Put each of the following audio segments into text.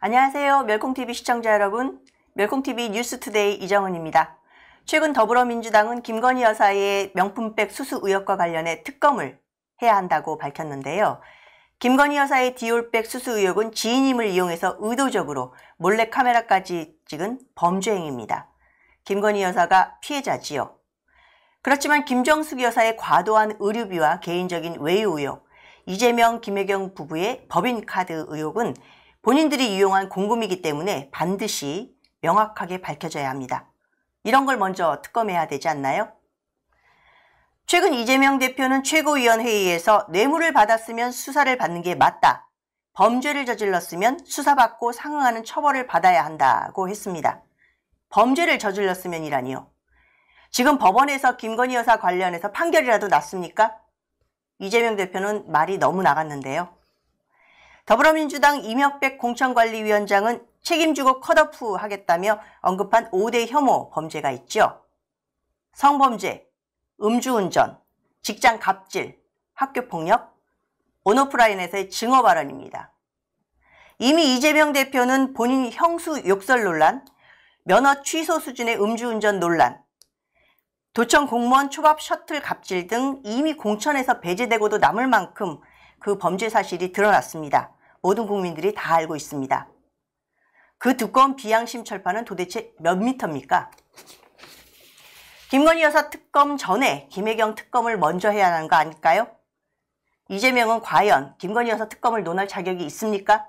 안녕하세요. 멸콩TV 시청자 여러분. 멸콩TV 뉴스투데이 이정은입니다. 최근 더불어민주당은 김건희 여사의 명품백 수수 의혹과 관련해 특검을 해야 한다고 밝혔는데요. 김건희 여사의 디올백 수수 의혹은 지인임을 이용해서 의도적으로 몰래카메라까지 찍은 범죄 행위입니다. 김건희 여사가 피해자지요. 그렇지만 김정숙 여사의 과도한 의료비와 개인적인 외유 의혹, 이재명, 김혜경 부부의 법인카드 의혹은 본인들이 이용한 공금이기 때문에 반드시 명확하게 밝혀져야 합니다. 이런 걸 먼저 특검해야 되지 않나요? 최근 이재명 대표는 최고위원회의에서 뇌물을 받았으면 수사를 받는 게 맞다. 범죄를 저질렀으면 수사받고 상응하는 처벌을 받아야 한다고 했습니다. 범죄를 저질렀으면이라니요. 지금 법원에서 김건희 여사 관련해서 판결이라도 났습니까? 이재명 대표는 말이 너무 나갔는데요. 더불어민주당 이명백 공천관리위원장은 책임지고 컷오프 하겠다며 언급한 5대 혐오 범죄가 있죠. 성범죄, 음주운전, 직장 갑질, 학교폭력, 온오프라인에서의 증오 발언입니다. 이미 이재명 대표는 본인 형수 욕설 논란, 면허 취소 수준의 음주운전 논란, 도청 공무원 초밥 셔틀 갑질 등 이미 공천에서 배제되고도 남을 만큼 그 범죄 사실이 드러났습니다. 모든 국민들이 다 알고 있습니다. 그 두꺼운 비양심 철판은 도대체 몇 미터입니까? 김건희 여사 특검 전에 김혜경 특검을 먼저 해야 하는 거 아닐까요? 이재명은 과연 김건희 여사 특검을 논할 자격이 있습니까?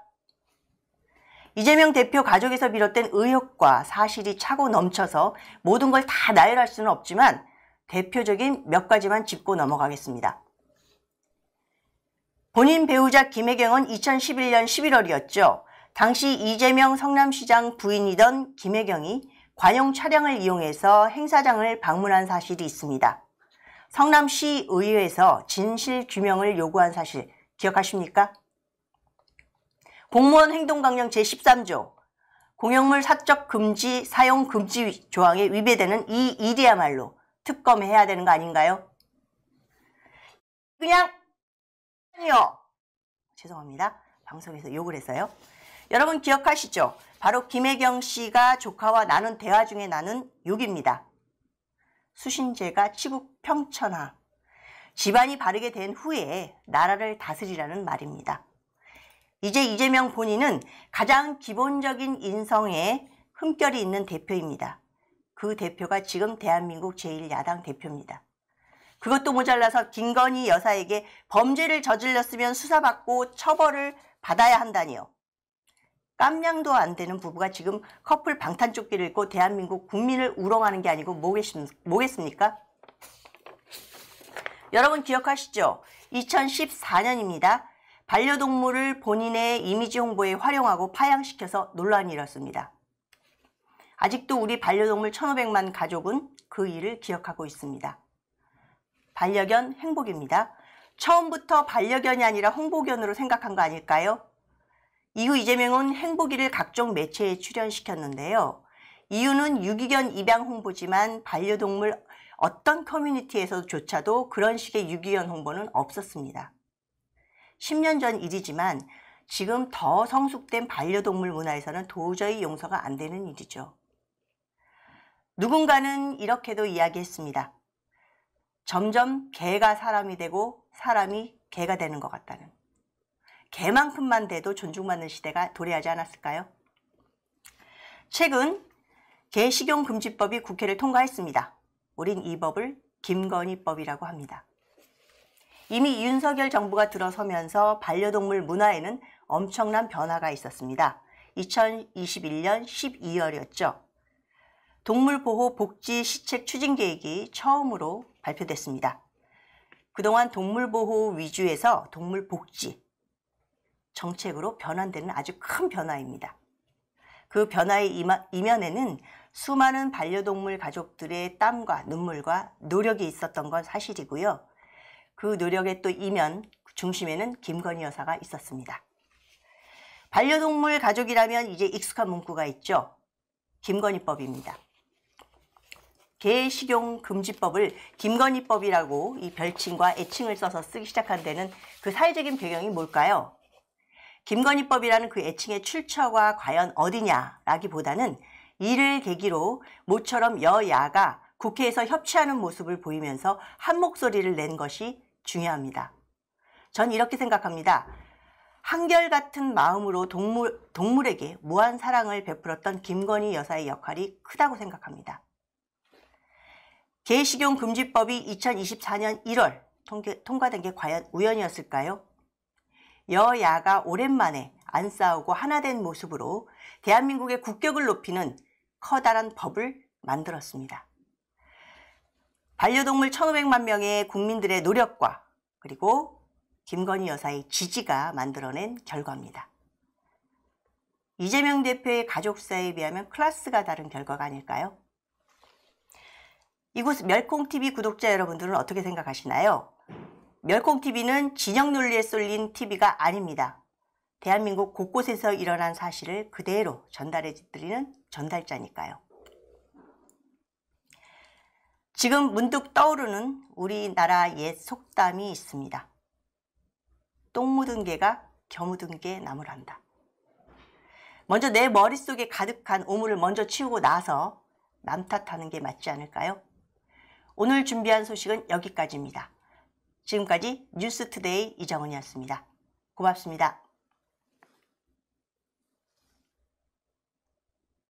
이재명 대표 가족에서 비롯된 의혹과 사실이 차고 넘쳐서 모든 걸 다 나열할 수는 없지만 대표적인 몇 가지만 짚고 넘어가겠습니다. 본인 배우자 김혜경은 2011년 11월이었죠. 당시 이재명 성남시장 부인이던 김혜경이 관용 차량을 이용해서 행사장을 방문한 사실이 있습니다. 성남시의회에서 진실 규명을 요구한 사실 기억하십니까? 공무원 행동강령 제13조 공용물 사적 금지 사용 금지 조항에 위배되는 이 일이야말로 특검해야 되는 거 아닌가요? 그냥 아니요. 죄송합니다. 방송에서 욕을 했어요. 여러분 기억하시죠? 바로 김혜경 씨가 조카와 나눈 대화 중에 나눈 욕입니다. 수신제가 치국 평천하. 집안이 바르게 된 후에 나라를 다스리라는 말입니다. 이제 이재명 본인은 가장 기본적인 인성에 흠결이 있는 대표입니다. 그 대표가 지금 대한민국 제1야당 대표입니다. 그것도 모자라서 김건희 여사에게 범죄를 저질렀으면 수사받고 처벌을 받아야 한다니요. 깜냥도 안 되는 부부가 지금 커플 방탄조끼를 입고 대한민국 국민을 우롱하는 게 아니고 뭐겠습니까? 여러분 기억하시죠? 2014년입니다. 반려동물을 본인의 이미지 홍보에 활용하고 파양시켜서 논란이 일었습니다. 아직도 우리 반려동물 1,500만 가족은 그 일을 기억하고 있습니다. 반려견 행복입니다. 처음부터 반려견이 아니라 홍보견으로 생각한 거 아닐까요? 이후 이재명은 행복이를 각종 매체에 출연시켰는데요. 이유는 유기견 입양 홍보지만 반려동물 어떤 커뮤니티에서조차도 그런 식의 유기견 홍보는 없었습니다. 10년 전 일이지만 지금 더 성숙된 반려동물 문화에서는 도저히 용서가 안 되는 일이죠. 누군가는 이렇게도 이야기했습니다. 점점 개가 사람이 되고 사람이 개가 되는 것 같다는. 개만큼만 돼도 존중받는 시대가 도래하지 않았을까요? 최근 개식용금지법이 국회를 통과했습니다. 우린 이 법을 김건희법이라고 합니다. 이미 윤석열 정부가 들어서면서 반려동물 문화에는 엄청난 변화가 있었습니다. 2021년 12월이었죠. 동물보호 복지 시책 추진 계획이 처음으로 발표됐습니다. 그동안 동물보호 위주에서 동물복지 정책으로 변환되는 아주 큰 변화입니다. 그 변화의 이면에는 수많은 반려동물 가족들의 땀과 눈물과 노력이 있었던 건 사실이고요. 그 노력의 또 이면 중심에는 김건희 여사가 있었습니다. 반려동물 가족이라면 이제 익숙한 문구가 있죠. 김건희법입니다. 개식용금지법을 김건희법이라고 이 별칭과 애칭을 써서 쓰기 시작한 데는 그 사회적인 배경이 뭘까요? 김건희법이라는 그 애칭의 출처가 과연 어디냐라기보다는 이를 계기로 모처럼 여야가 국회에서 협치하는 모습을 보이면서 한 목소리를 낸 것이 중요합니다. 전 이렇게 생각합니다. 한결같은 마음으로 동물에게 무한 사랑을 베풀었던 김건희 여사의 역할이 크다고 생각합니다. 개식용 금지법이 2024년 1월 통과된 게 과연 우연이었을까요? 여야가 오랜만에 안 싸우고 하나된 모습으로 대한민국의 국격을 높이는 커다란 법을 만들었습니다. 반려동물 1,500만 명의 국민들의 노력과 그리고 김건희 여사의 지지가 만들어낸 결과입니다. 이재명 대표의 가족사에 비하면 클래스가 다른 결과가 아닐까요? 이곳 멸콩TV 구독자 여러분들은 어떻게 생각하시나요? 멸콩TV는 진영 논리에 쏠린 TV가 아닙니다. 대한민국 곳곳에서 일어난 사실을 그대로 전달해드리는 전달자니까요. 지금 문득 떠오르는 우리나라 옛 속담이 있습니다. 똥 묻은 개가 겨 묻은 개 나무란다. 먼저 내 머릿속에 가득한 오물을 먼저 치우고 나서 남 탓하는 게 맞지 않을까요? 오늘 준비한 소식은 여기까지입니다. 지금까지 뉴스투데이 이정은이었습니다. 고맙습니다.